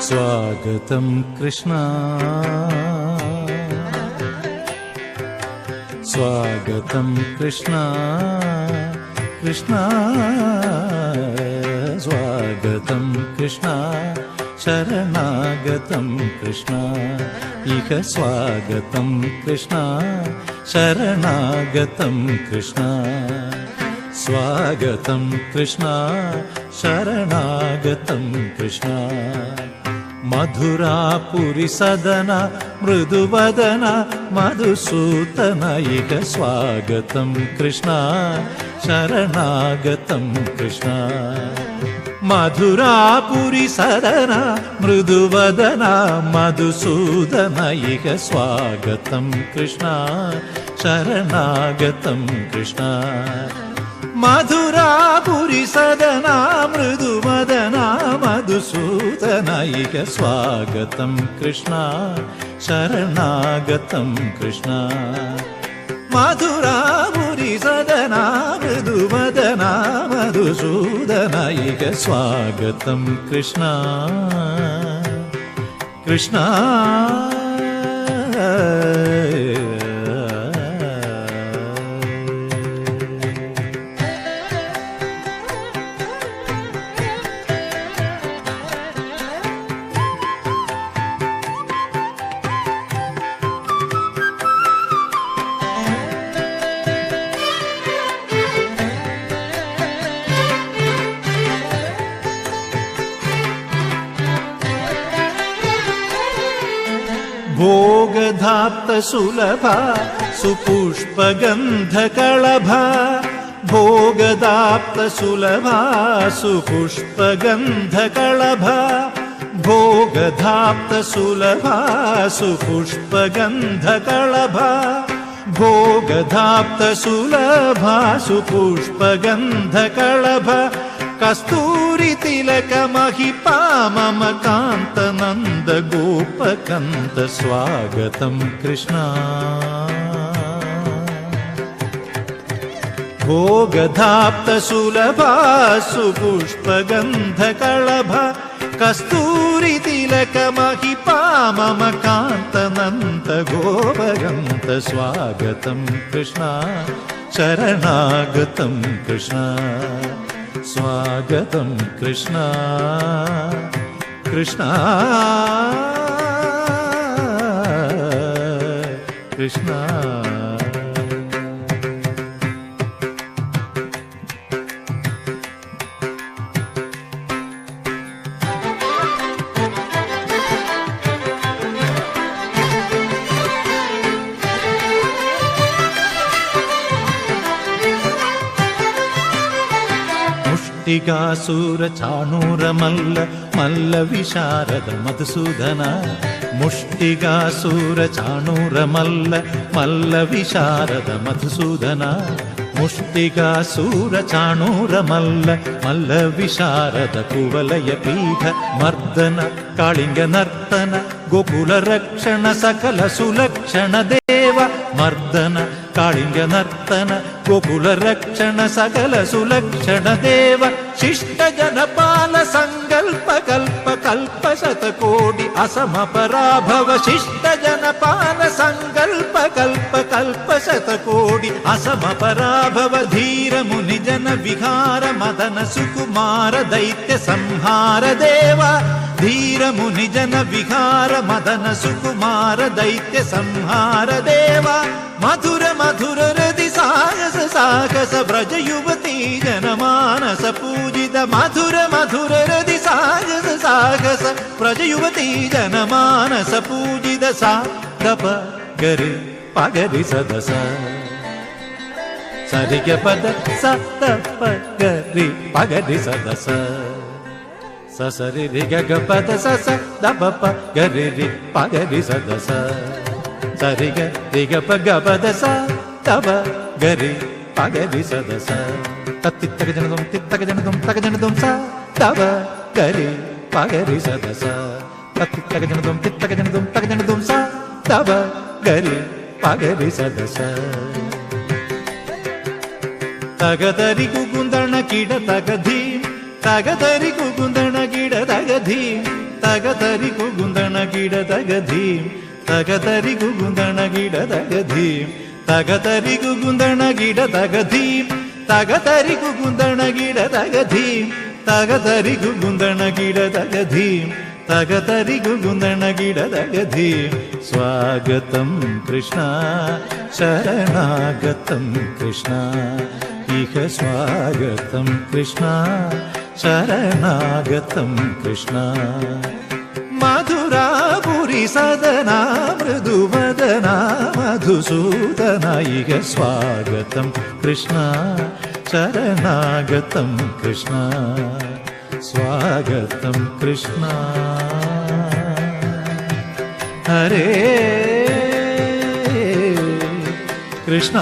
स्वागतं कृष्ण स्वागतं कृष्ण कृष्ण स्वागतं कृष्ण शरणागतं कृष्ण इह स्वागतं कृष्ण शरणागतं कृष्ण स्वागतं कृष्ण शरणागतं कृष्ण मधुरापुरी सदन मृदुवदन मधुसूदन इह स्वागतं कृष्ण शरणागतं कृष्ण मधुरापुरी सदन मृदुवदन मधुसूदन इह स्वागतं कृष्ण शरणागतं कृष्ण मधुरापुरी सदन मृदुवदन मधुसूदन इह स्वागतं कृष्ण शरणागतं कृष्ण मधुरापुरी सदन मृदुवदन मधुसूदन इह स्वागतं कृष्ण कृष्ण भोगधाप्त सुलभ सुपुष्पगन्धकळभ भोगधाप्त सुलभ सुपुष्पगन्धकळभ भोगधाप्त सुलभ सुपुष्पगन्धकळभ भोगधाप्त सुलभ सुपुष्पगन्धकळभ कस्तूरी तिलक महिपा मम कान्त नन्द गोपकन्त स्वागतं कृष्ण भोगधाप्त सुलभ सुपुष्पगन्धकळभ कस्तूरी तिलक महिपा मम कान्त नन्द गोपकन्त स्वागतं कृष्ण शरणागतं कृष्ण स्वागतं कृष्ण कृष्ण कृष्ण मुष्टिकासुर चाणूर मल्ल मल्ल विशारद मधुसूदन मुष्टिकासुर चाणूर मल्ल मल्ल विशारद मधुसूदन मुष्टिकासुर चाणूर मल्ल मल्ल विशारद कुवलय पीठ मर्दन कालिंग नर्तन गोकुल रक्षण सकल सुलक्षण देव मर्दन कालिंग नर्तन गोकुल रक्षण सकल सुलक्षण देव शिष्ट जनपाल संकल्प कल्प कल्प शतकोटि असम पराभव शिष्ट जनपाल संकल्प कल्प कल्प शतकोटि असम पराभव धीर मुनि जन विहार मदन सुकुमार दैत्य संहार देव धीर मुनि जन विहार मदन सुकुमार दैत्य संहार देव मधुर मधुर हृदि साहस साहस ब्रज युवती जनमानस पूजित मधुर मधुर हृदि साहस साहस ब्रज युवती जनमानस पूजित सा दप गरि पगरि सदस सरिग पद स दप गरि पगरि सदस ससरि रि ग पद स स दप प गरि रि पगरि सदस सरि ग रि ग प ग पद स दप गरि पगरि सदस तत्तित्तक जनदुम तित्तक जनदुम तक जनदुम स दप गरि पगरि सदस तत्तित्तक जनदुम तित्तक जनदुम तक जनदुम स दप गरि पगरि सदस तगदरि कुकुंदण कीड तगधी तगदरि कुकुंदण कीड तगधी തകതരി കുകുന്ദണ കിട തകധീം തകതരി കുകുന്ദണ കിട തകധീം തകതരി കുകുന്ദണ കിട തകധീം തകതരി കുകുന്ദണ കിട തകധീം തകതരി കുകുന്ദണ കിട തകധീം തകതരി കുകുന്ദണ കിട തകധീം സ്വാഗതം കൃഷ്ണ ശരണാഗതം കൃഷ്ണ ഇഹ സ്വാഗതം കൃഷ്ണ ശരണാഗതം കൃഷ്ണ മധുരാപുരി സദനാ മൃദുവദനാ മധുസൂദന ഇഹ സ്വാഗതം കൃഷ്ണ ശരണാഗതം കൃഷ്ണ സ്വാഗതം കൃഷ്ണ ഹരേ കൃഷ്ണ